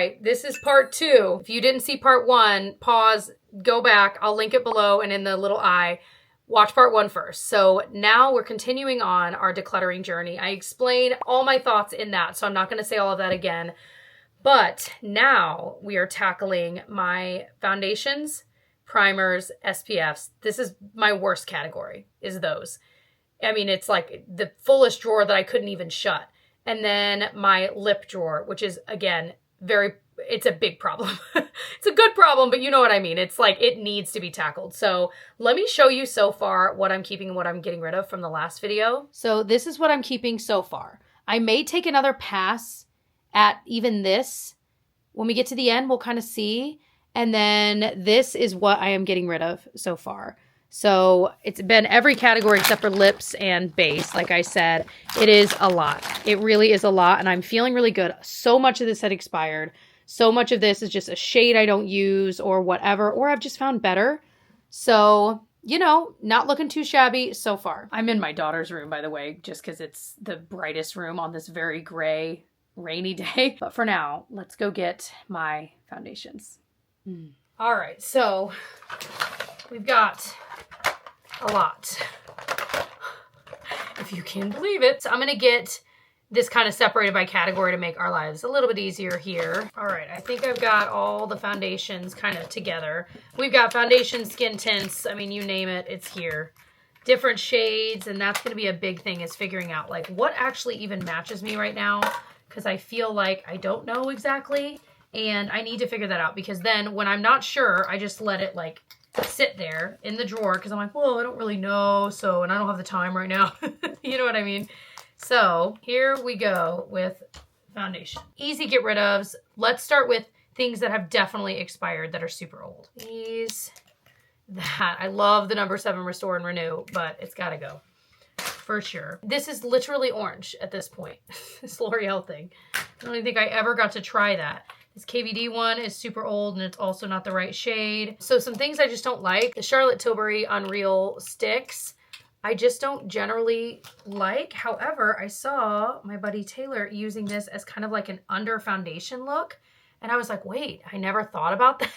right, this is part 2. If you didn't see part 1, pause, go back. I'll link it below and in the little eye. Watch part 1 first. So now we're continuing on our decluttering journey. I explain all my thoughts in that, so I'm not going to say all of that again. But now we are tackling my foundations, primers, SPFs. This is my worst category, is those. I mean, it's like the fullest drawer that I couldn't even shut. And then my lip drawer, which is, again, it's a big problem. It's a good problem, but you know what I mean. It's like it needs to be tackled. So let me show you so far what I'm keeping and what I'm getting rid of from the last video. So this is what I'm keeping so far. I may take another pass at even this. When we get to the end, we'll kind of see. And then this is what I am getting rid of so far. So it's been every category except for lips and base. Like I said, it is a lot. It really is a lot, and I'm feeling really good. So much of this had expired. So much of this is just a shade I don't use or whatever, or I've just found better. So, you know, not looking too shabby so far. I'm in my daughter's room, by the way, just because it's the brightest room on this very gray, rainy day. But for now, let's go get my foundations. All right, so we've got a lot, if you can believe it. So I'm going to get this kind of separated by category to make our lives a little bit easier here. All right, I think I've got all the foundations kind of together. We've got foundation, skin tints, I mean, you name it, it's here. Different shades, and that's going to be a big thing, is figuring out like what actually even matches me right now, because I feel like I don't know exactly, and I need to figure that out, because then when I'm not sure, I just let it like sit there in the drawer, because I'm like, well, I don't really know, so, and I don't have the time right now. You know what I mean? So here we go with foundation. Easy get rid ofs. Let's start with things that have definitely expired that are super old. These, that. I love the number 7 Restore and Renew, but it's got to go for sure. This is literally orange at this point. This L'Oreal thing. I don't even think I ever got to try that. This KVD one is super old, and it's also not the right shade. So some things I just don't like. The Charlotte Tilbury Unreal Sticks, I just don't generally like. However, I saw my buddy Taylor using this as kind of like an under foundation look. And I was like, wait, I never thought about that.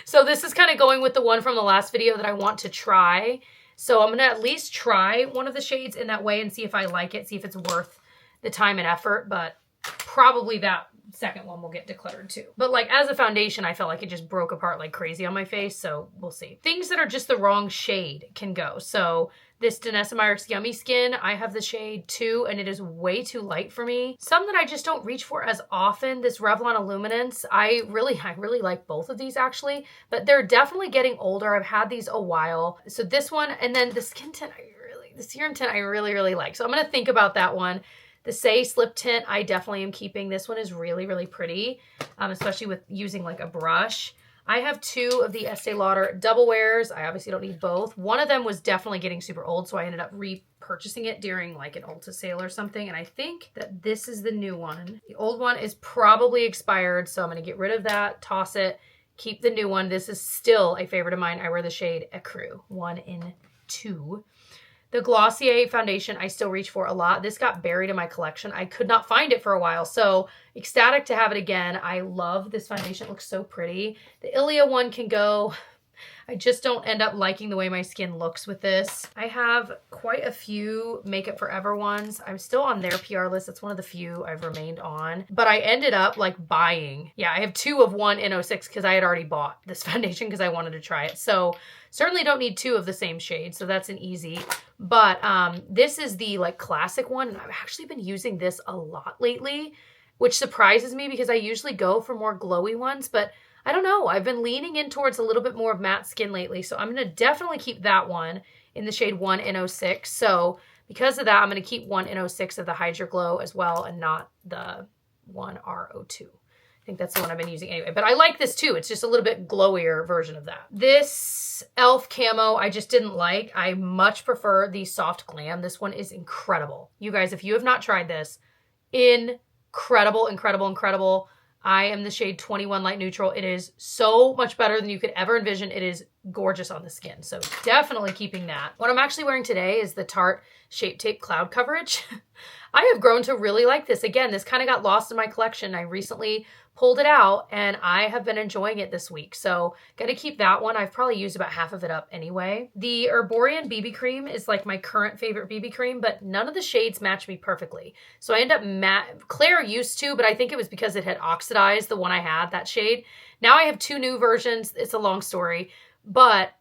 So this is kind of going with the one from the last video that I want to try. So I'm going to at least try one of the shades in that way and see if I like it, see if it's worth the time and effort. But probably that second one will get decluttered too. But like as a foundation, I felt like it just broke apart like crazy on my face. So we'll see. Things that are just the wrong shade can go. So this Danessa Myricks Yummy Skin, I have the shade 2, and it is way too light for me. Some that I just don't reach for as often, this Revlon Illuminance, I really like both of these actually, but they're definitely getting older. I've had these a while. So this one, and then the skin tint, the serum tint I really like. So I'm gonna think about that one. The Say Slip Tint, I definitely am keeping. This one is really pretty, especially with using like a brush. I have 2 of the Estee Lauder Double Wears. I obviously don't need both. One of them was definitely getting super old, so I ended up repurchasing it during like an Ulta sale or something, and I think that this is the new one. The old one is probably expired, so I'm going to get rid of that, toss it, keep the new one. This is still a favorite of mine. I wear the shade Ecru 1 in 2. The Glossier foundation I still reach for a lot. This got buried in my collection. I could not find it for a while, so ecstatic to have it again. I love this foundation. It looks so pretty. The Ilia one can go. I just don't end up liking the way my skin looks with this. I have quite a few Makeup Forever ones. I'm still on their PR list. It's one of the few I've remained on. But I ended up like buying. Yeah, I have 2 of one in 06 because I had already bought this foundation because I wanted to try it. So certainly don't need 2 of the same shade. So that's an easy. But this is the like classic one. And I've actually been using this a lot lately, which surprises me because I usually go for more glowy ones. But I don't know. I've been leaning in towards a little bit more of matte skin lately. So I'm going to definitely keep that one in the shade 1 in 06. So because of that, I'm going to keep 1 in 06 of the Hydra Glow as well and not the 1R02. I think that's the one I've been using anyway. But I like this too. It's just a little bit glowier version of that. This e.l.f. camo I just didn't like. I much prefer the Soft Glam. This one is incredible. You guys, if you have not tried this, incredible. I am the shade 21 Light Neutral. It is so much better than you could ever envision. It is gorgeous on the skin. So definitely keeping that. What I'm actually wearing today is the Tarte Shape Tape Cloud Coverage. I have grown to really like this. Again, this kind of got lost in my collection. I recently pulled it out, and I have been enjoying it this week. So gonna keep that one. I've probably used about half of it up anyway. The Herborian BB cream is like my current favorite BB cream, but none of the shades match me perfectly. So I end up Claire used to, but I think it was because it had oxidized the one I had, that shade. Now I have 2 new versions. It's a long story, but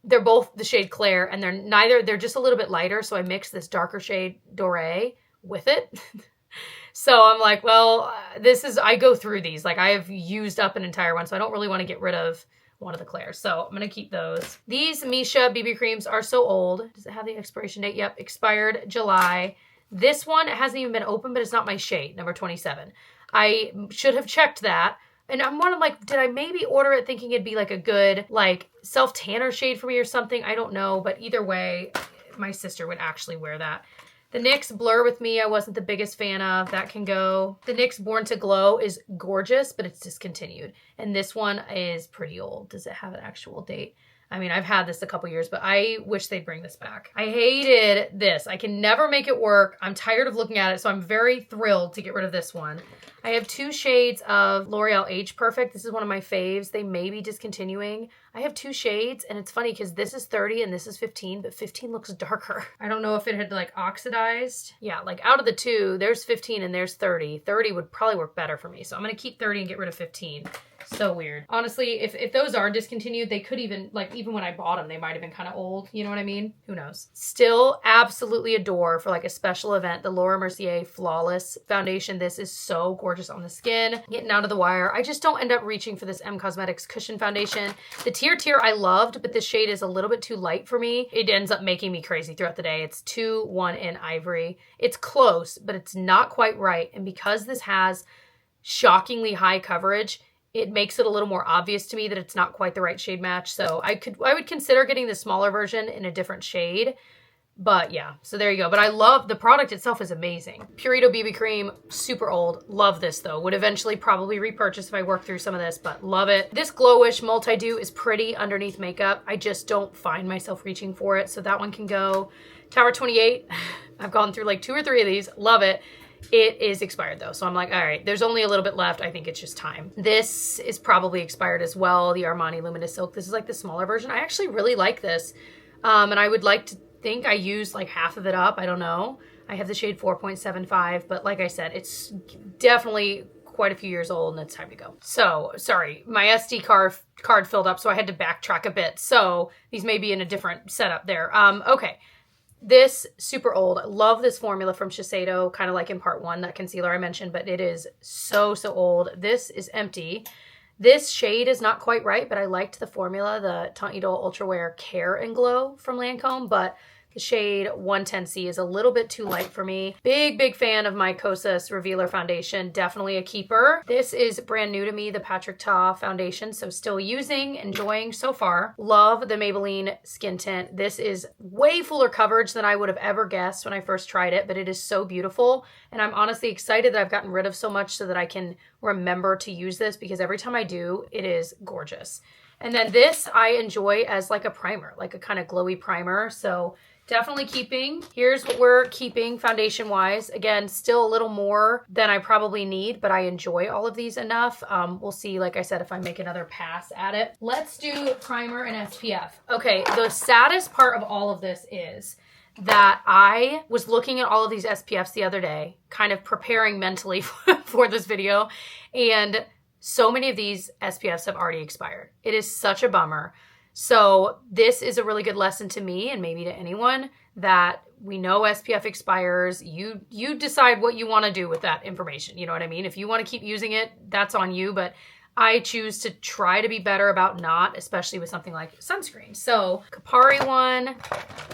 they're both the shade Claire, and they're just a little bit lighter. So I mixed this darker shade Doré with it. So I'm like, well, I go through these. Like I have used up an entire one, so I don't really want to get rid of one of the Clairs. So I'm going to keep those. These Misha BB creams are so old. Does it have the expiration date? Yep, expired July. This one hasn't even been opened, but it's not my shade, number 27. I should have checked that. And I'm one of like, did I maybe order it thinking it'd be like a good like self-tanner shade for me or something? I don't know. But either way, my sister would actually wear that. The NYX Blur With Me, I wasn't the biggest fan of. That can go. The NYX Born to Glow is gorgeous, but it's discontinued. And this one is pretty old. Does it have an actual date? I mean, I've had this a couple years, but I wish they'd bring this back. I hated this. I can never make it work. I'm tired of looking at it, so I'm very thrilled to get rid of this one. I have 2 shades of L'Oreal Age Perfect. This is one of my faves. They may be discontinuing. I have 2 shades, and it's funny because this is 30 and this is 15, but 15 looks darker. I don't know if it had like oxidized. Yeah, like out of the 2, there's 15 and there's 30. 30 would probably work better for me, so I'm going to keep 30 and get rid of 15. So weird. Honestly, if those are discontinued, they could even, like, even when I bought them, they might have been kind of old. You know what I mean? Who knows? Still absolutely adore for like a special event, the Laura Mercier Flawless Foundation. This is so gorgeous on the skin. Getting out of the wire. I just don't end up reaching for this M Cosmetics Cushion Foundation. The Tier I loved, but this shade is a little bit too light for me. It ends up making me crazy throughout the day. It's 2-1 in Ivory. It's close, but it's not quite right. And because this has shockingly high coverage, it makes it a little more obvious to me that it's not quite the right shade match. So I would consider getting the smaller version in a different shade. But yeah, so there you go. But I love, the product itself is amazing. Purito BB cream, super old. Love this though. Would eventually probably repurchase if I work through some of this, but love it. This Glowish Multi-Dew is pretty underneath makeup. I just don't find myself reaching for it. So that one can go. Tower 28, I've gone through like 2 or 3 of these. Love it. It is expired though, so I'm like, all right, there's only a little bit left. I think it's just time. This is probably expired as well, the Armani Luminous Silk. This is like the smaller version. I actually really like this, and I would like to think I used like half of it up. I don't know. I have the shade 4.75, but like I said, it's definitely quite a few years old and it's time to go. So, sorry, my SD card filled up, so I had to backtrack a bit. So these may be in a different setup there. Okay. This super old. I love this formula from Shiseido, kind of like in part 1, that concealer I mentioned, but it is so old. This is empty. This shade is not quite right, but I liked the formula, the Teint Idole Ultra Wear Care and Glow from Lancome, but the shade 110C is a little bit too light for me. Big fan of my Kosas Revealer Foundation. Definitely a keeper. This is brand new to me, the Patrick Ta Foundation, so still using, enjoying so far. Love the Maybelline Skin Tint. This is way fuller coverage than I would have ever guessed when I first tried it, but it is so beautiful. And I'm honestly excited that I've gotten rid of so much so that I can remember to use this, because every time I do, it is gorgeous. And then this I enjoy as like a primer, like a kind of glowy primer. So definitely keeping. Here's what we're keeping foundation wise. Again, still a little more than I probably need, but I enjoy all of these enough. We'll see, like I said, if I make another pass at it. Let's do primer and SPF. Okay, the saddest part of all of this is that I was looking at all of these SPFs the other day, kind of preparing mentally for this video, and so many of these SPFs have already expired. It is such a bummer. So this is a really good lesson to me, and maybe to anyone, that we know SPF expires. You decide what you want to do with that information. You know what I mean? If you want to keep using it, that's on you. But I choose to try to be better about not, especially with something like sunscreen. So Kapari one,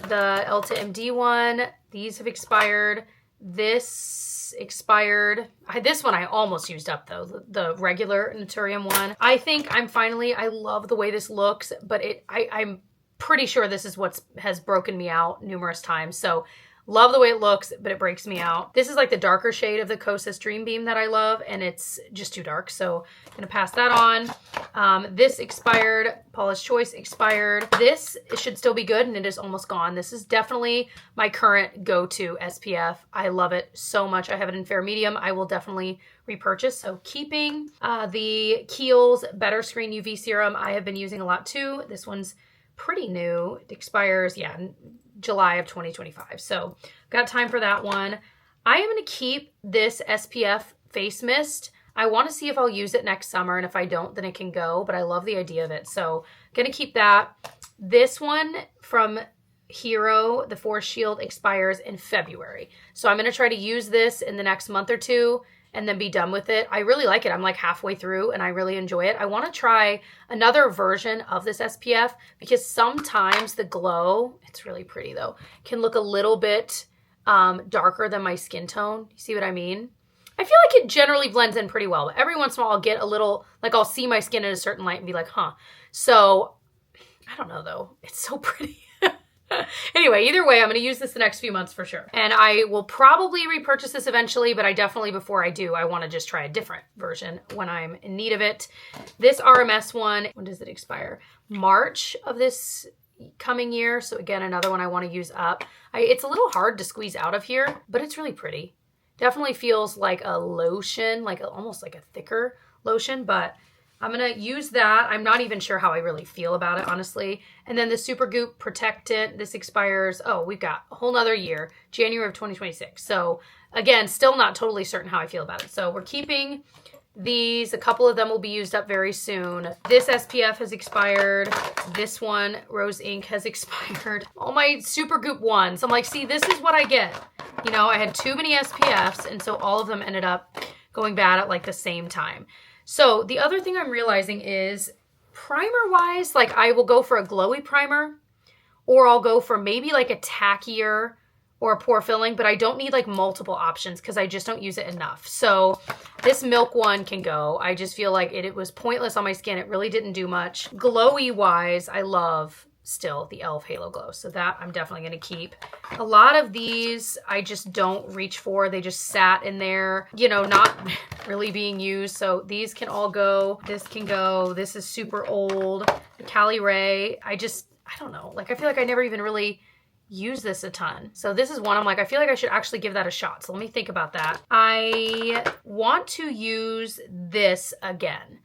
the Elta MD one, these have expired. This expired. This one I almost used up though, the regular Naturium one. I think I love the way this looks, but I'm pretty sure this is what has broken me out numerous times. So Love the way it looks, but it breaks me out. This is like the darker shade of the Kosas Dream Beam that I love, and it's just too dark, so I'm gonna pass that on. This expired, Paula's Choice expired. This should still be good, and it is almost gone. This is definitely my current go-to SPF. I love it so much. I have it in fair medium. I will definitely repurchase. So keeping the Kiehl's Better Screen UV Serum, I have been using a lot too. This one's pretty new. It expires, yeah, in July of 2025. So got time for that one. I am going to keep this SPF face mist. I want to see if I'll use it next summer, and if I don't, then it can go, but I love the idea of it. So going to keep that. This one from Hero, the Force Shield, expires in February. So I'm going to try to use this in the next month or two and then be done with it. I really like it. I'm like halfway through and I really enjoy it. I want to try another version of this SPF because sometimes the glow, it's really pretty though, can look a little bit darker than my skin tone. You see what I mean? I feel like it generally blends in pretty well, but every once in a while I'll get a little, like I'll see my skin in a certain light and be like, huh. So I don't know though. It's so pretty. Anyway, either way, I'm going to use this the next few months for sure. And I will probably repurchase this eventually, but I definitely, before I do, I want to just try a different version when I'm in need of it. This RMS one, when does it expire? March of this coming year. So again, another one I want to use up. It's a little hard to squeeze out of here, but it's really pretty. Definitely feels like a lotion, like almost like a thicker lotion, but I'm going to use that. I'm not even sure how I really feel about it, honestly. And then the Supergoop Protectant, this expires, oh, we've got a whole nother year, January of 2026. So again, still not totally certain how I feel about it. So we're keeping these. A couple of them will be used up very soon. This SPF has expired. This one, Rose Ink, has expired. All my Supergoop ones. I'm like, see, this is what I get. You know, I had too many SPFs, and so all of them ended up going bad at like the same time. So the other thing I'm realizing is primer-wise, like I will go for a glowy primer or I'll go for maybe like a tackier or a pore filling, but I don't need like multiple options because I just don't use it enough. So this Milk one can go. I just feel like it was pointless on my skin. It really didn't do much. Glowy-wise, I love still the e.l.f. Halo Glow. So that I'm definitely going to keep. A lot of these I just don't reach for. They just sat in there, you know, not really being used. So these can all go. This can go. This is super old. The Cali Ray. I don't know. Like I feel like I never even really use this a ton. So this is one I'm like, I feel like I should actually give that a shot. So let me think about that. I want to use this again.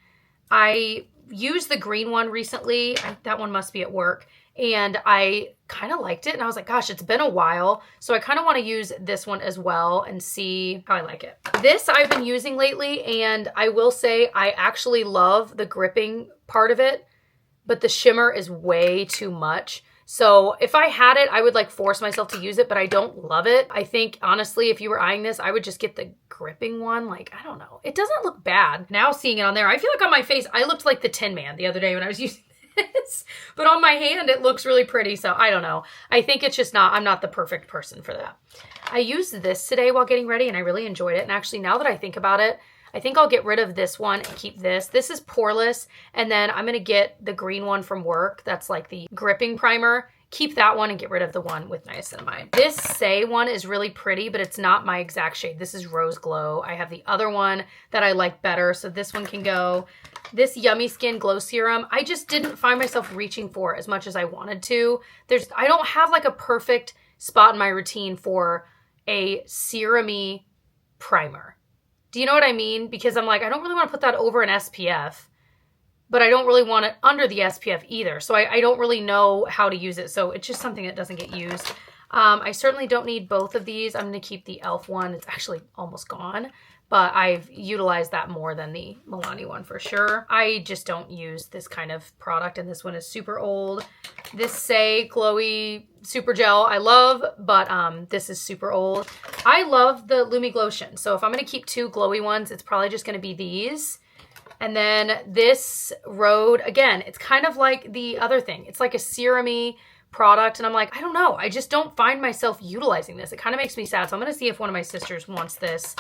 I used the green one recently. That one must be at work. And I kind of liked it. And I was like, gosh, it's been a while. So I kind of want to use this one as well and see how I like it. This I've been using lately. And I will say I actually love the gripping part of it. But the shimmer is way too much. So if I had it, I would like force myself to use it, but I don't love it. I think honestly, if you were eyeing this, I would just get the gripping one. Like, I don't know. It doesn't look bad. Now seeing it on there, I feel like on my face, I looked like the Tin Man the other day when I was using this, but on my hand, it looks really pretty. So I don't know. I think it's just I'm not the perfect person for that. I used this today while getting ready and I really enjoyed it. And actually now that I think about it, I think I'll get rid of this one and keep this. This is poreless. And then I'm going to get the green one from work. That's like the gripping primer. Keep that one and get rid of the one with niacinamide. This Say one is really pretty, but it's not my exact shade. This is Rose Glow. I have the other one that I like better. So this one can go. This Yummy Skin Glow Serum, I just didn't find myself reaching for as much as I wanted to. I don't have like a perfect spot in my routine for a serum-y primer. Do you know what I mean? Because I'm like, I don't really want to put that over an SPF, but I don't really want it under the SPF either. So I don't really know how to use it. So it's just something that doesn't get used. I certainly don't need both of these. I'm going to keep the e.l.f. one. It's actually almost gone, but I've utilized that more than the Milani one for sure. I just don't use this kind of product, and this one is super old. This Say Glowy Super Gel I love, but this is super old. I love the Lumi Glotion. So if I'm going to keep two glowy ones, it's probably just going to be these. And then this Rhode, again, it's kind of like the other thing. It's like a serum-y product. And I'm like, I don't know. I just don't find myself utilizing this. It kind of makes me sad. So I'm going to see if one of my sisters wants this.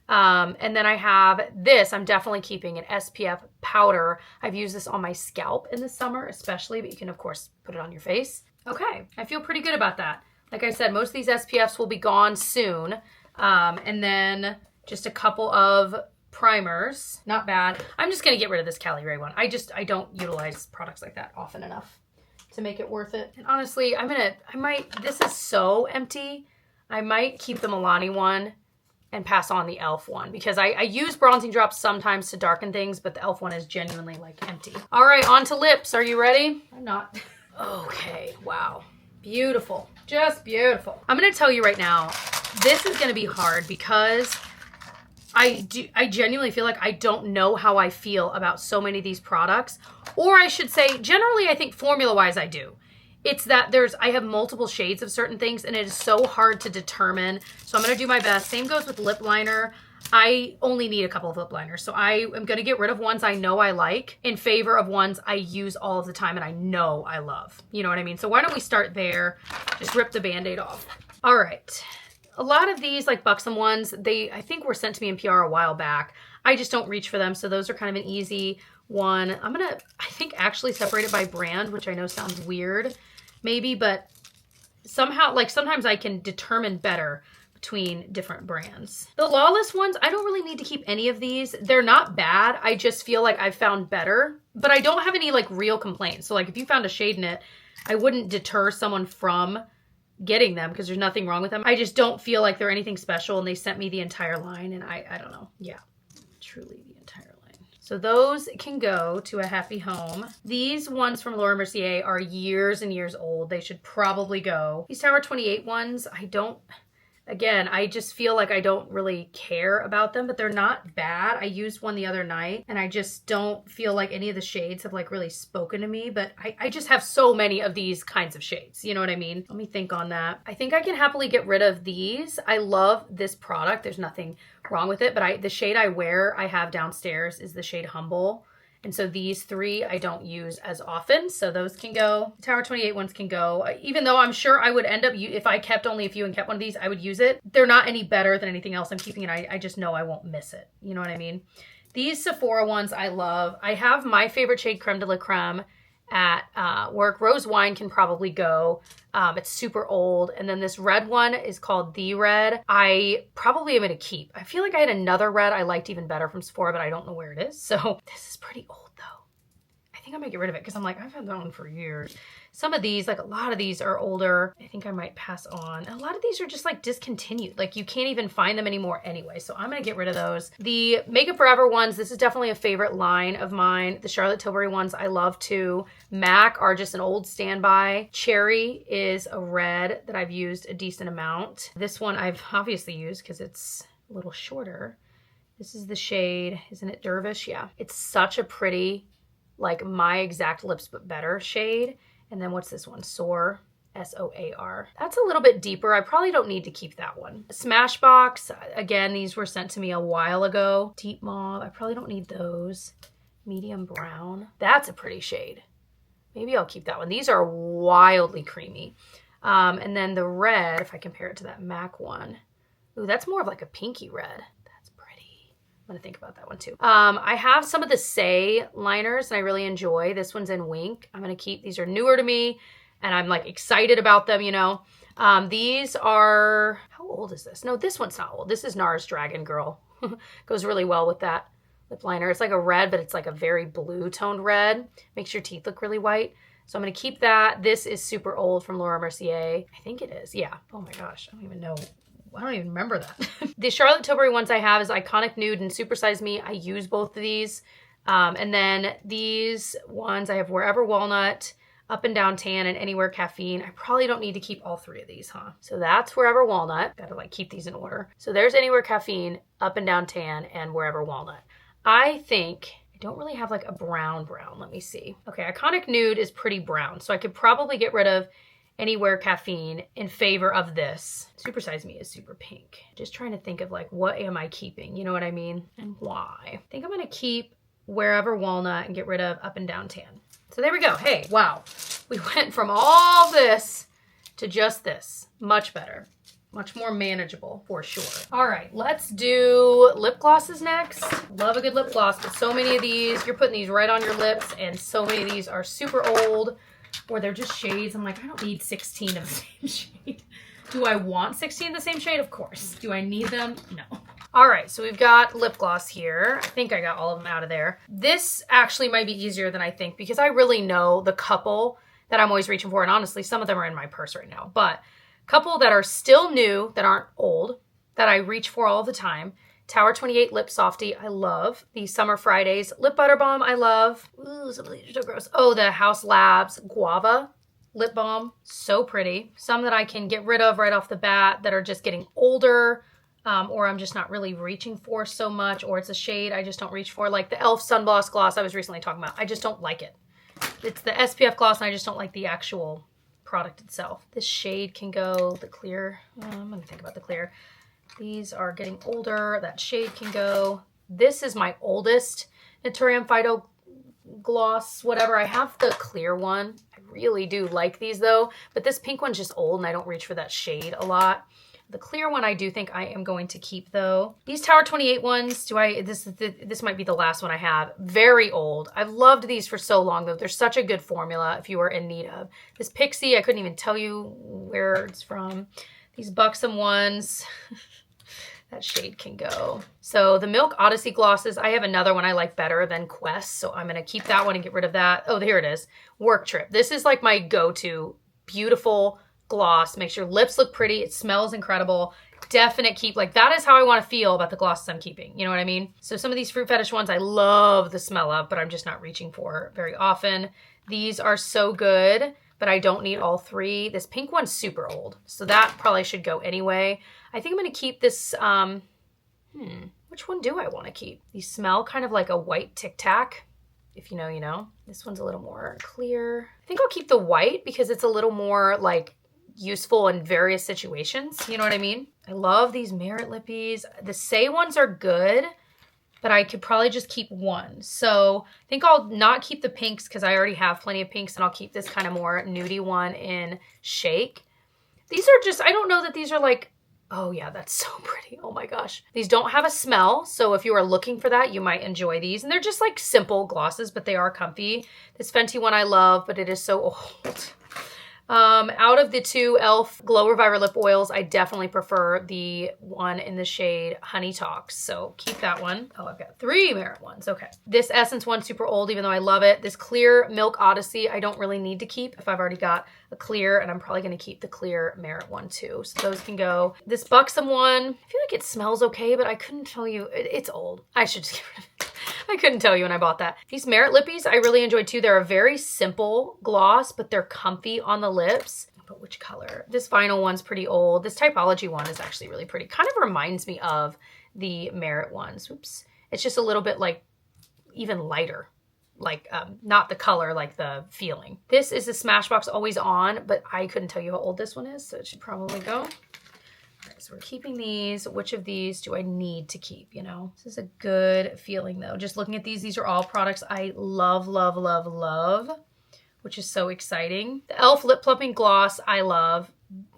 And then I have this. I'm definitely keeping an SPF powder. I've used this on my scalp in the summer especially, but you can, of course, put it on your face. Okay, I feel pretty good about that. Like I said, most of these SPFs will be gone soon. And then just a couple of primers. Not bad. I'm just going to get rid of this Cali Ray one. I don't utilize products like that often enough to make it worth it. And honestly, this is so empty. I might keep the Milani one and pass on the e.l.f. one because I use bronzing drops sometimes to darken things, but the e.l.f. one is genuinely like empty. All right, on to lips. Are you ready? I'm not. Okay, wow. Beautiful, just beautiful. I'm gonna tell you right now, this is gonna be hard because I genuinely feel like I don't know how I feel about so many of these products, or I should say, generally I think formula-wise I do. It's that I have multiple shades of certain things and it is so hard to determine. So I'm gonna do my best. Same goes with lip liner. I only need a couple of lip liners. So I am gonna get rid of ones I know I like in favor of ones I use all of the time and I know I love. You know what I mean? So why don't we start there? Just rip the Band-Aid off. All right. A lot of these like Buxom ones, I think were sent to me in PR a while back. I just don't reach for them. So those are kind of an easy one. I'm gonna, I think actually separate it by brand, which I know sounds weird maybe, but somehow, like sometimes I can determine better between different brands. The Lawless ones, I don't really need to keep any of these. They're not bad. I just feel like I've found better, but I don't have any like real complaints. So like if you found a shade in it, I wouldn't deter someone from getting them because there's nothing wrong with them. I just don't feel like they're anything special and they sent me the entire line and I don't know. Yeah, truly the entire line. So those can go to a happy home. These ones from Laura Mercier are years and years old. They should probably go. These Tower 28 ones, again, I just feel like I don't really care about them, but they're not bad. I used one the other night and I just don't feel like any of the shades have like really spoken to me, but I just have so many of these kinds of shades. You know what I mean? Let me think on that. I think I can happily get rid of these. I love this product. There's nothing wrong with it, but the shade I have downstairs is the shade Humble. And so these three I don't use as often. So those can go. The Tower 28 ones can go. Even though I'm sure I would end up, if I kept only a few and kept one of these, I would use it. They're not any better than anything else I'm keeping, and I just know I won't miss it. You know what I mean? These Sephora ones I love. I have my favorite shade, Creme de la Creme, at work. Rose Wine can probably go. It's super old. And then this red one is called The Red. I probably am going to keep. I feel like I had another red I liked even better from Sephora, but I don't know where it is. So this is pretty old though. I think I might get rid of it because I'm like, I've had that one for years. Some of these, like a lot of these are older. I think I might pass on. A lot of these are just like discontinued. Like you can't even find them anymore anyway. So I'm gonna get rid of those. The Makeup Forever ones, this is definitely a favorite line of mine. The Charlotte Tilbury ones I love too. MAC are just an old standby. Cherry is a red that I've used a decent amount. This one I've obviously used because it's a little shorter. This is the shade, isn't it Dervish? Yeah. It's such a pretty, like my exact lips but better shade. And then what's this one? Soar, S-O-A-R. That's a little bit deeper. I probably don't need to keep that one. Smashbox, again, these were sent to me a while ago. Deep Mauve, I probably don't need those. Medium Brown, that's a pretty shade. Maybe I'll keep that one. These are wildly creamy. And then the red, if I compare it to that MAC one, ooh, that's more of like a pinky red. I'm gonna think about that one too. I have some of the Say liners and I really enjoy. This one's in Wink. I'm gonna keep, these are newer to me and I'm like excited about them, you know. These are, how old is this? No, this one's not old. This is NARS Dragon Girl. Goes really well with that lip liner. It's like a red, but it's like a very blue toned red. Makes your teeth look really white. So I'm gonna keep that. This is super old from Laura Mercier. I think it is, yeah. Oh my gosh, I don't even know. I don't even remember that. The Charlotte Tilbury ones I have is Iconic Nude and Super Size Me. I use both of these. And then these ones I have Wherever Walnut, Up and Down Tan, and Anywhere Caffeine. I probably don't need to keep all three of these, huh? So that's Wherever Walnut. Gotta like keep these in order. So there's Anywhere Caffeine, Up and Down Tan, and Wherever Walnut. I think I don't really have like a brown. Let me see. Okay, Iconic Nude is pretty brown. So I could probably get rid of Anywhere Caffeine in favor of this. Super Size Me is super pink. Just trying to think of like, what am I keeping? You know what I mean? And why? I think I'm gonna keep Wherever Walnut and get rid of Up and Down Tan. So there we go. Hey, wow. We went from all this to just this. Much better. Much more manageable for sure. All right, let's do lip glosses next. Love a good lip gloss, but so many of these, you're putting these right on your lips and so many of these are super old. or they're just shades. I'm like, I don't need 16 of the same shade. Do I want 16 of the same shade? Of course. Do I need them? No. All right, so we've got lip gloss here. I think I got all of them out of there. This actually might be easier than I think because I really know the couple that I'm always reaching for. And honestly, some of them are in my purse right now. But a couple that are still new, that aren't old, that I reach for all the time. Tower 28 Lip Softy, I love. The Summer Fridays Lip Butter Balm, I love. Ooh, some of these are so gross. Oh, the House Labs Guava Lip Balm, so pretty. Some that I can get rid of right off the bat that are just getting older, or I'm just not really reaching for so much, or it's a shade I just don't reach for, like the e.l.f. Sun Gloss I was recently talking about. I just don't like it. It's the SPF gloss, and I just don't like the actual product itself. This shade can go, the clear. I'm going to think about the clear. These are getting older. That shade can go. This is my oldest Naturium Phyto gloss, whatever. I have the clear one. I really do like these though, but this pink one's just old and I don't reach for that shade a lot. The clear one I do think I am going to keep though. These Tower 28 ones, this might be the last one I have. Very old. I've loved these for so long though. They're such a good formula if you are in need of. This Pixie, I couldn't even tell you where it's from. These Buxom ones. That shade can go. So the Milk Odyssey glosses, I have another one I like better than Quest, so I'm going to keep that one and get rid of that. Oh, here it is. Work Trip. This is like my go-to beautiful gloss. Makes your lips look pretty. It smells incredible. Definite keep. Like that is how I want to feel about the glosses I'm keeping. You know what I mean? So some of these Fruit Fetish ones I love the smell of, but I'm just not reaching for very often. These are so good, but I don't need all three. This pink one's super old, so that probably should go anyway. I think I'm going to keep this, which one do I want to keep? These smell kind of like a white Tic Tac. If you know, you know. This one's a little more clear. I think I'll keep the white because it's a little more like useful in various situations. You know what I mean? I love these Merit Lippies. The Say ones are good, but I could probably just keep one. So I think I'll not keep the pinks because I already have plenty of pinks, and I'll keep this kind of more nudie one in Shake. These are just, I don't know that these are like, oh yeah, that's so pretty. Oh my gosh. These don't have a smell, so if you are looking for that, you might enjoy these. And they're just like simple glosses, but they are comfy. This Fenty one I love, but it is so old. Out of the two e.l.f. Glow Reviver lip oils, I definitely prefer the one in the shade Honey Talks. So keep that one. Oh, I've got three Merit ones. Okay. This Essence one, super old, even though I love it. This clear Milk Odyssey, I don't really need to keep if I've already got a clear, and I'm probably going to keep the clear Merit one too. So those can go. This Buxom one, I feel like it smells okay, but I couldn't tell you. It's old. I should just get rid of it. I couldn't tell you when I bought that. These Merit Lippies I really enjoyed too. They're a very simple gloss, but they're comfy on the lips. But which color? This Vinyl one's pretty old. This Typology one is actually really pretty. Kind of reminds me of the Merit ones. Oops. It's just a little bit like even lighter. Like not the color, like the feeling. This is the Smashbox Always On, but I couldn't tell you how old this one is, so it should probably go. All right, so we're keeping these. Which of these do I need to keep, you know? This is a good feeling though. Just looking at these are all products I love, love, love, love, which is so exciting. The e.l.f. Lip Plumping Gloss, I love.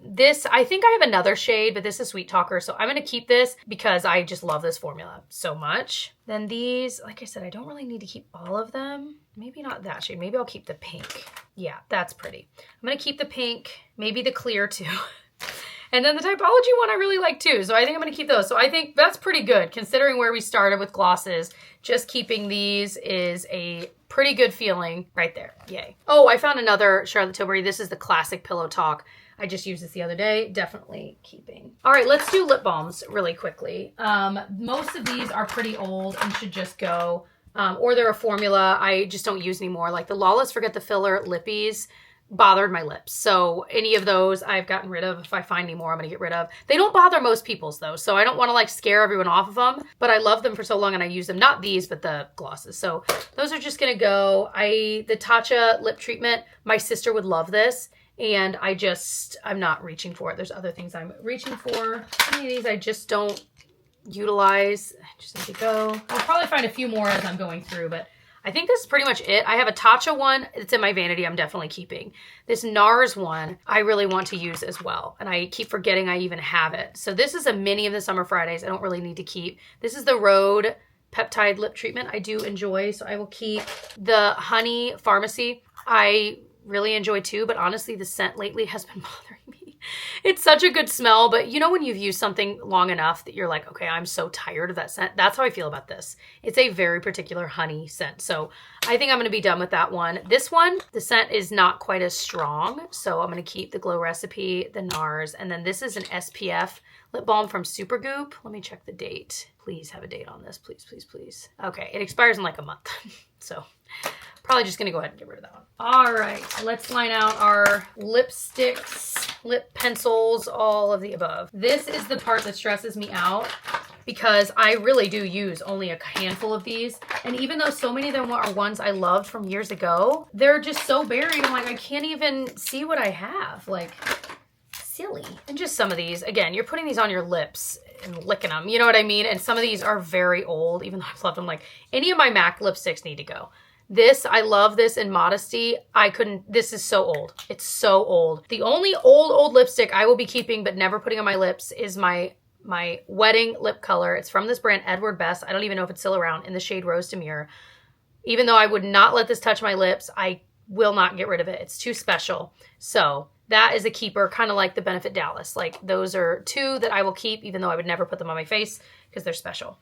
This, I think I have another shade, but this is Sweet Talker, so I'm going to keep this because I just love this formula so much. Then these, like I said, I don't really need to keep all of them. Maybe not that shade. Maybe I'll keep the pink. Yeah, that's pretty. I'm going to keep the pink, maybe the clear too. And then the Typology one I really like too, so I think I'm going to keep those. So I think that's pretty good considering where we started with glosses. Just keeping these is a pretty good feeling right there. Yay. Oh, I found another Charlotte Tilbury. This is the Classic Pillow Talk. I just used this the other day. Definitely keeping. All right, let's do lip balms really quickly. Most of these are pretty old and should just go, or they're a formula I just don't use anymore. Like the Lawless Forget the Filler Lippies bothered my lips. So any of those I've gotten rid of. If I find any more, I'm gonna get rid of. They don't bother most people's though, so I don't wanna like scare everyone off of them, but I love them for so long and I use them. Not these, but the glosses. So those are just gonna go. The Tatcha lip treatment, my sister would love this. And I'm not reaching for it. There's other things I'm reaching for. Any of these I just don't utilize. I just need to go. I'll probably find a few more as I'm going through, but I think this is pretty much it. I have a Tatcha one. It's in my vanity. I'm definitely keeping. This NARS one I really want to use as well. And I keep forgetting I even have it. So this is a mini of the Summer Fridays. I don't really need to keep. This is the Rhode Peptide Lip Treatment I do enjoy. So I will keep the Honey Pharmacy. I really enjoy too, but honestly, the scent lately has been bothering me. It's such a good smell, but you know when you've used something long enough that you're like, okay, I'm so tired of that scent. That's how I feel about this. It's a very particular honey scent. So I think I'm going to be done with that one. This one, the scent is not quite as strong. So I'm going to keep the Glow Recipe, the NARS, and then this is an SPF lip balm from Supergoop. Let me check the date. Please have a date on this. Please, please, please. Okay, it expires in like a month. So probably just gonna go ahead and get rid of that one. All right, let's line out our lipsticks, lip pencils, all of the above. This is the part that stresses me out because I really do use only a handful of these. And even though so many of them are ones I loved from years ago, they're just so buried. I'm like, I can't even see what I have. Like, silly. And just some of these, again, you're putting these on your lips and licking them, you know what I mean? And some of these are very old, even though I've loved them. Like, any of my MAC lipsticks need to go. This, I love this in Modesty. This is so old. It's so old. The only old lipstick I will be keeping but never putting on my lips is my wedding lip color. It's from this brand, Edward Best. I don't even know if it's still around, in the shade Rose Demure. Even though I would not let this touch my lips, I will not get rid of it. It's too special. So that is a keeper, kind of like the Benefit Dallas. Like, those are two that I will keep, even though I would never put them on my face because they're special.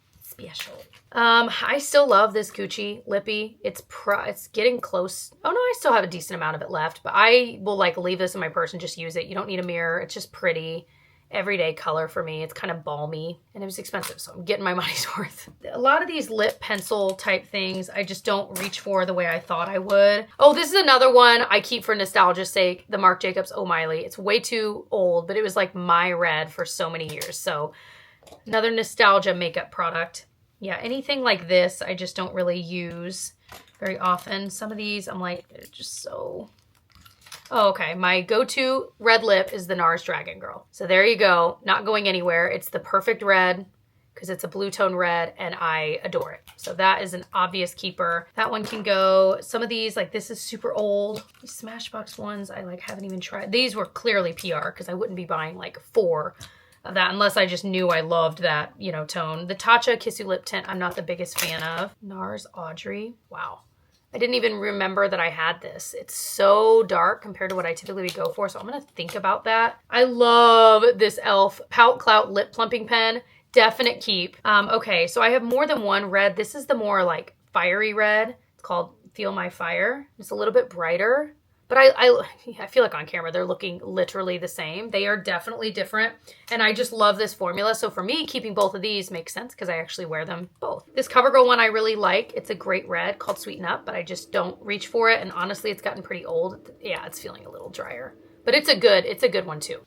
I still love this Gucci lippy. It's getting close. Oh no, I still have a decent amount of it left, but I will like leave this in my purse and just use it. You don't need a mirror. It's just pretty. Everyday color for me. It's kind of balmy, and it was expensive, so I'm getting my money's worth. A lot of these lip pencil type things I just don't reach for the way I thought I would. Oh, this is another one I keep for nostalgia's sake, the Marc Jacobs Oh Miley. It's way too old, but it was like my red for so many years. So another nostalgia makeup product. Yeah, anything like this I just don't really use very often. Some of these I'm like, they're just so... Oh, okay. My go-to red lip is the NARS Dragon Girl. So there you go. Not going anywhere. It's the perfect red because it's a blue tone red and I adore it. So that is an obvious keeper. That one can go. Some of these, like this is super old. These Smashbox ones I like haven't even tried. These were clearly PR because I wouldn't be buying like 4 of that unless I just knew I loved that, you know, tone. The Tatcha Kiss You Lip Tint I'm not the biggest fan of. NARS Audrey. Wow. I didn't even remember that I had this. It's so dark compared to what I typically would go for, so I'm gonna think about that. I love this e.l.f. Pout Clout Lip Plumping Pen. Definite keep. Okay, so I have more than one red. This is the more like fiery red. It's called Feel My Fire. It's a little bit brighter, but I feel like on camera they're looking literally the same. They are definitely different, and I just love this formula. So for me, keeping both of these makes sense because I actually wear them both. This CoverGirl one I really like. It's a great red called Sweeten Up, but I just don't reach for it, and honestly, it's gotten pretty old. Yeah, it's feeling a little drier. But it's a good one too.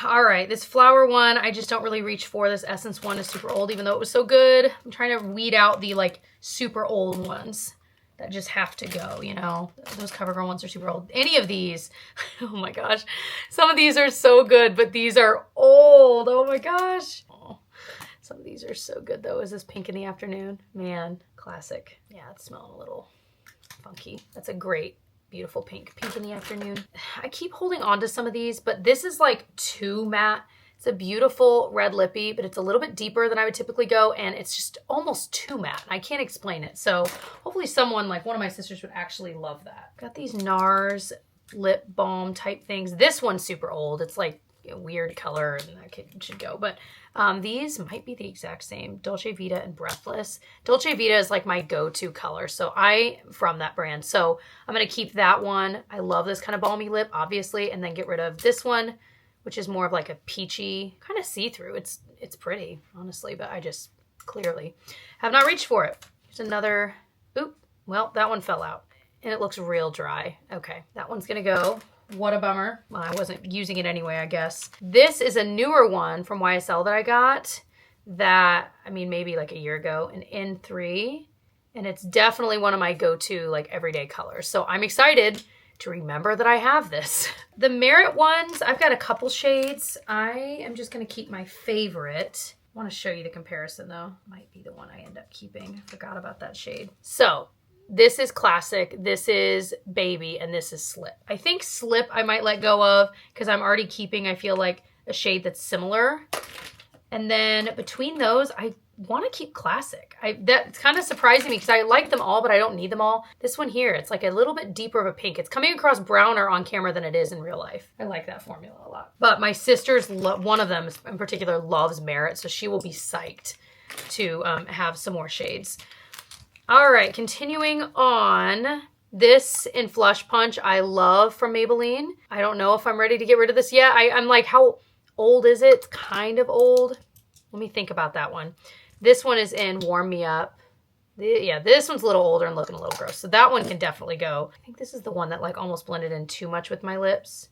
All right, this flower one, I just don't really reach for. This Essence one is super old, even though it was so good. I'm trying to weed out the like super old ones that just have to go, you know? Those CoverGirl ones are super old. Any of these, oh my gosh. Some of these are so good, but these are old. Oh my gosh. Oh, some of these are so good though. Is this Pink in the Afternoon? Man, classic. Yeah, it's smelling a little funky. That's a great, beautiful pink. Pink in the Afternoon. I keep holding on to some of these, but this is like too matte. It's a beautiful red lippy, but it's a little bit deeper than I would typically go, and it's just almost too matte. I can't explain it. So hopefully someone, like one of my sisters, would actually love that. Got these NARS lip balm type things. This one's super old. It's like a weird color, and that should go. But these might be the exact same. Dolce Vita and Breathless. Dolce Vita is like my go-to color, so from that brand. So I'm going to keep that one. I love this kind of balmy lip, obviously, and then get rid of this one, which is more of like a peachy, kind of see-through. It's pretty, honestly, but I just clearly have not reached for it. Here's another, oop, well, that one fell out, and it looks real dry. Okay, that one's gonna go. What a bummer. Well, I wasn't using it anyway, I guess. This is a newer one from YSL that I got that, I mean, maybe like a year ago, an N3, and it's definitely one of my go-to like everyday colors. So I'm excited to remember that I have this. The Merit ones, I've got a couple shades. I am just gonna keep my favorite. I wanna show you the comparison though. Might be the one I end up keeping. I forgot about that shade. So this is Classic, this is Baby, and this is Slip. I think Slip I might let go of because I'm already keeping, I feel like, a shade that's similar. And then between those, I want to keep classic. That's kind of surprising me because I like them all, but I don't need them all. This one here, it's like a little bit deeper of a pink. It's coming across browner on camera than it is in real life. I like that formula a lot. But my sister's, one of them in particular, loves Merit, so she will be psyched to have some more shades. All right, continuing on. This in Flush Punch I love from Maybelline. I don't know if I'm ready to get rid of this yet. I'm like, how old is it? It's kind of old. Let me think about that one. This one is in Warm Me Up. Yeah, this one's a little older and looking a little gross. So that one can definitely go. I think this is the one that like almost blended in too much with my lips.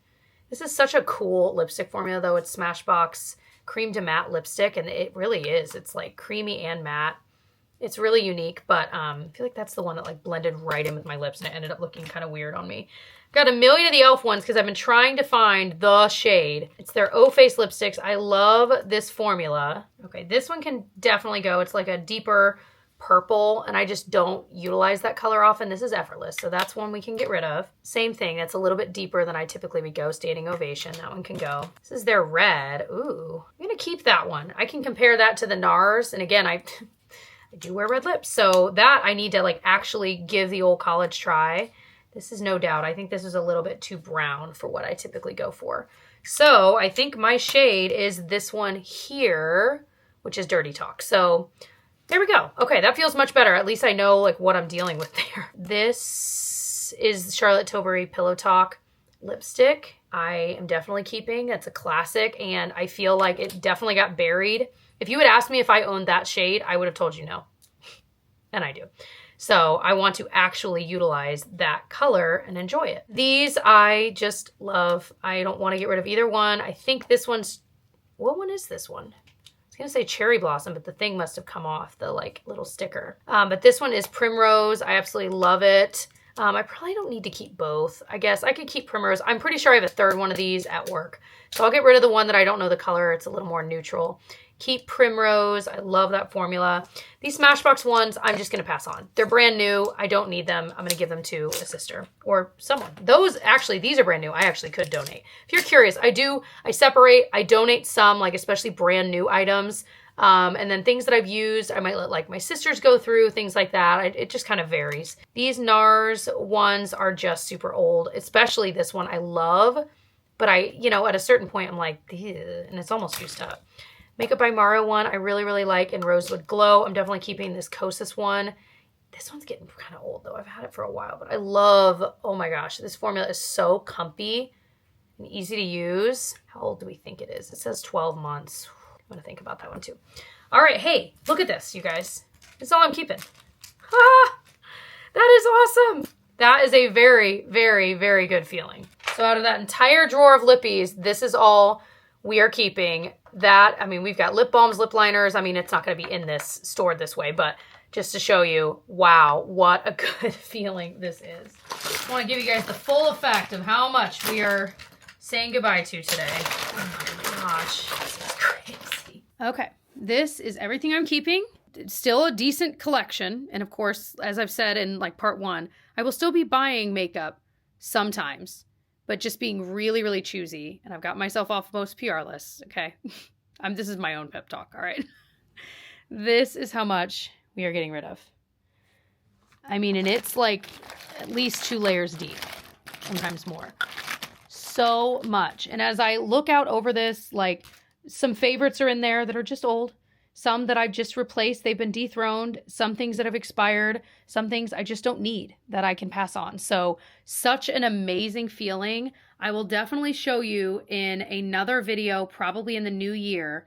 This is such a cool lipstick formula though. It's Smashbox Cream to Matte lipstick, and it really is. It's like creamy and matte. It's really unique, but I feel like that's the one that like blended right in with my lips and it ended up looking kind of weird on me. Got a million of the e.l.f. ones because I've been trying to find the shade. It's their O-Face lipsticks. I love this formula. Okay, this one can definitely go. It's like a deeper purple, and I just don't utilize that color often. This is Effortless, so that's one we can get rid of. Same thing, that's a little bit deeper than I typically would go. Standing Ovation, that one can go. This is their red. Ooh, I'm gonna keep that one. I can compare that to the NARS, and again, I do wear red lips, so that I need to like actually give the old college try. This is No Doubt. I think this is a little bit too brown for what I typically go for. So I think my shade is this one here, which is Dirty Talk. So there we go. Okay, that feels much better. At least I know like what I'm dealing with there. This is Charlotte Tilbury Pillow Talk lipstick. I am definitely keeping. It's a classic, and I feel like it definitely got buried. If you had asked me if I owned that shade, I would have told you no. And I do. So I want to actually utilize that color and enjoy it. These I just love. I don't want to get rid of either one. I think this one's, what one is this one? I was gonna say Cherry Blossom, but the thing must have come off, the like little sticker. But this one is Primrose. I absolutely love it. I probably don't need to keep both. I guess I could keep Primrose. I'm pretty sure I have a third one of these at work. So I'll get rid of the one that I don't know the color. It's a little more neutral. Keep Primrose. I love that formula. These Smashbox ones, I'm just going to pass on. They're brand new. I don't need them. I'm going to give them to a sister or someone. Those, actually, these are brand new. I actually could donate. If you're curious, I separate. I donate some, like especially brand new items. And then things that I've used, I might let like my sisters go through, things like that. It just kind of varies. These NARS ones are just super old, especially this one I love. But at a certain point, I'm like, ew, and it's almost used up. Makeup by Mara one I really, really like, and Rosewood Glow. I'm definitely keeping this Kosas one. This one's getting kind of old though. I've had it for a while, but I love, oh my gosh, this formula is so comfy and easy to use. How old do we think it is? It says 12 months. I'm gonna think about that one too. All right, hey, look at this, you guys. That's all I'm keeping. Ah, that is awesome. That is a very, very, very good feeling. So out of that entire drawer of lippies, this is all we are keeping. That, I mean, we've got lip balms, lip liners. I mean, it's not going to be in this, stored this way, but just to show you, wow, what a good feeling this is. I want to give you guys the full effect of how much we are saying goodbye to today. Oh my gosh, this is crazy. Okay, this is everything I'm keeping. It's still a decent collection. And of course, as I've said in like part one, I will still be buying makeup sometimes, but just being really, really choosy. And I've got myself off most PR lists, okay? This is my own pep talk, all right? This is how much we are getting rid of. I mean, and it's like at least 2 layers deep, sometimes more. So much. And as I look out over this, like some favorites are in there that are just old. Some that I've just replaced, they've been dethroned. Some things that have expired. Some things I just don't need that I can pass on. So such an amazing feeling. I will definitely show you in another video, probably in the new year,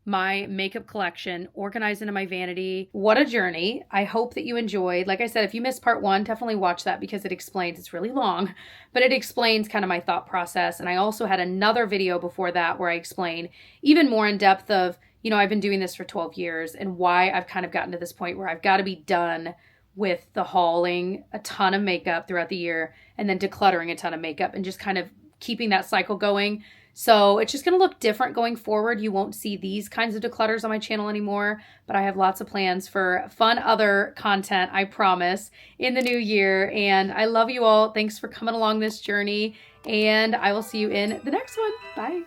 my makeup collection organized into my vanity. What a journey. I hope that you enjoyed. Like I said, if you missed part one, definitely watch that because it explains, it's really long, but it explains kind of my thought process. And I also had another video before that where I explain even more in depth of, I've been doing this for 12 years and why I've kind of gotten to this point where I've got to be done with the hauling a ton of makeup throughout the year and then decluttering a ton of makeup and just kind of keeping that cycle going. So it's just going to look different going forward. You won't see these kinds of declutters on my channel anymore, but I have lots of plans for fun other content, I promise, in the new year. And I love you all. Thanks for coming along this journey, and I will see you in the next one. Bye.